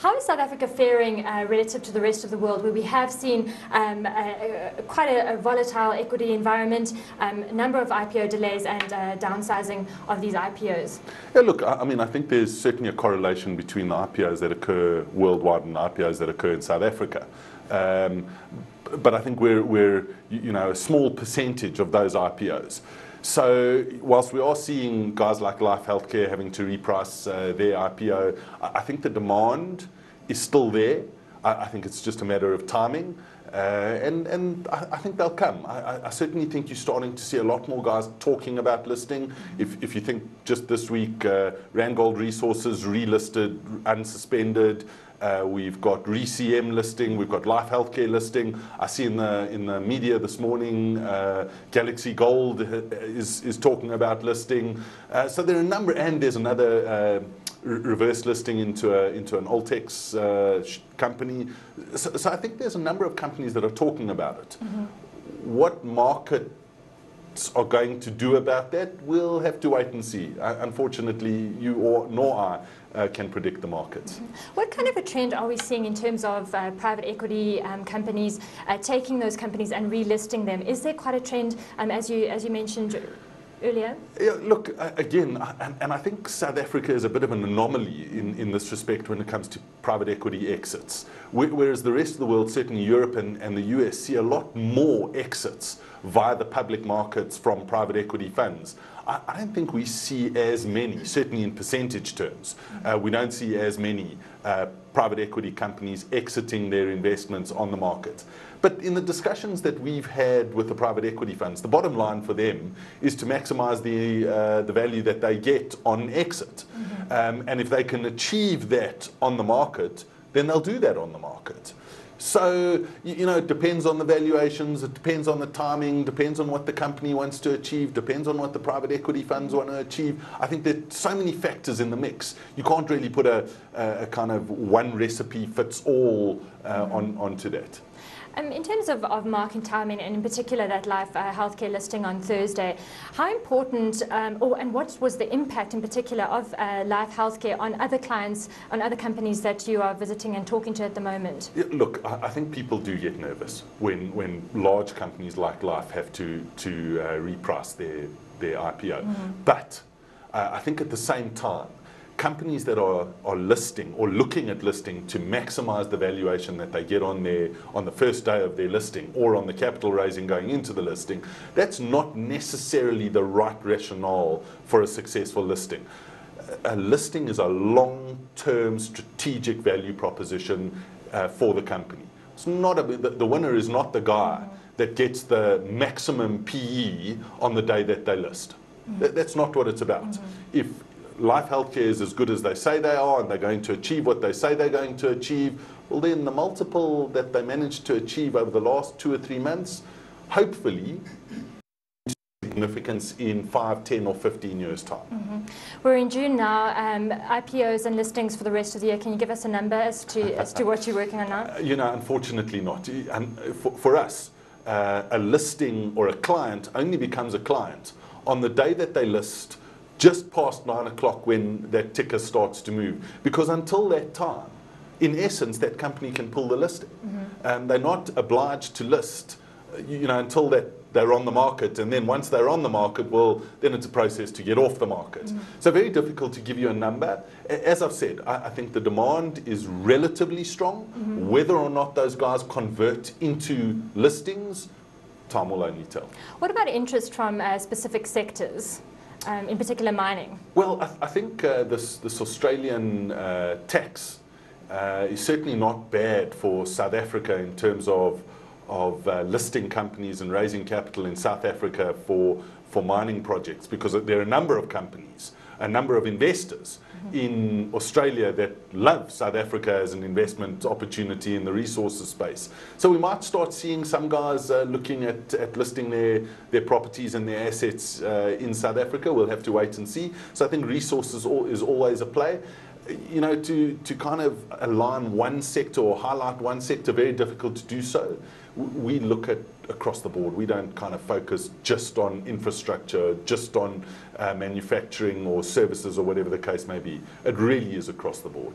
How is South Africa faring relative to the rest of the world, where we have seen quite a volatile equity environment, a number of IPO delays and downsizing of these IPOs? Yeah, look, I mean, I think there's certainly a correlation between the IPOs that occur worldwide and the IPOs that occur in South Africa. But I think we're a small percentage of those IPOs. So whilst we are seeing guys like Life Healthcare having to reprice their IPO, I think the demand is still there. I think it's just a matter of timing. And I think they'll come. I certainly think you're starting to see a lot more guys talking about listing. If you think just this week, Randgold Resources relisted, unsuspended. We've got ReCM listing. We've got Life Healthcare listing. I see in the media this morning, Galaxy Gold is talking about listing. So there are a number, and there's another reverse listing into an Altex company. So I think there's a number of companies that are talking about it. What markets are going to do about that, we'll have to wait and see. Unfortunately, nor I can predict the markets. What kind of a trend are we seeing in terms of private equity companies taking those companies and relisting them? Is there quite a trend, as you mentioned earlier? Yeah, look, again, and I think South Africa is a bit of an anomaly in this respect when it comes to private equity exits. Whereas the rest of the world, certainly Europe and the US, see a lot more exits via the public markets from private equity funds. I don't think we see as many, certainly in percentage terms. We don't see as many private equity companies exiting their investments on the market. But in the discussions that we've had with the private equity funds, the bottom line for them is to maximize the value that they get on exit. And if they can achieve that on the market, then they'll do that on the market. So, it depends on the valuations, it depends on the timing, depends on what the company wants to achieve, depends on what the private equity funds want to achieve. I think there's so many factors in the mix. You can't really put a kind of one recipe fits all onto that. In terms of market timing, and in particular that Life Healthcare listing on Thursday, how important, and what was the impact in particular of Life Healthcare on other clients, on other companies that you are visiting and talking to at the moment? Yeah, look, I think people do get nervous when large companies like Life have to reprice their IPO. But I think at the same time, companies that are listing or looking at listing to maximize the valuation that they get on the first day of their listing or on the capital raising going into the listing, that's not necessarily the right rationale for a successful listing. A listing is a long-term strategic value proposition for the company. It's not the winner is not the guy that gets the maximum PE on the day that they list. That's not what it's about. If Life Healthcare is as good as they say they are, and they're going to achieve what they say they're going to achieve, well then the multiple that they managed to achieve over the last 2 or 3 months, hopefully, significance in 5, 10 or 15 years' time. We're in June now. IPOs and listings for the rest of the year. Can you give us a number as to what you're working on now? Unfortunately not. And for us, a listing or a client only becomes a client on the day that they list, just past 9 o'clock when that ticker starts to move. Because until that time, in essence, that company can pull the listing. They're not obliged to list, until they're on the market. And then once they're on the market, well, then it's a process to get off the market. So very difficult to give you a number. As I've said, I think the demand is relatively strong. Whether or not those guys convert into listings, time will only tell. What about interest from specific sectors? In particular mining? Well, I think this Australian tax is certainly not bad for South Africa in terms of listing companies and raising capital in South Africa for mining projects, because there are a number of companies, a number of investors in Australia that love South Africa as an investment opportunity in the resources space. So we might start seeing some guys looking at listing their properties and their assets in South Africa. We'll have to wait and see. So I think resources is always a play. To kind of align one sector or highlight one sector, very difficult to do so. We look at across the board. We don't kind of focus just on infrastructure, just on manufacturing or services or whatever the case may be. It really is across the board.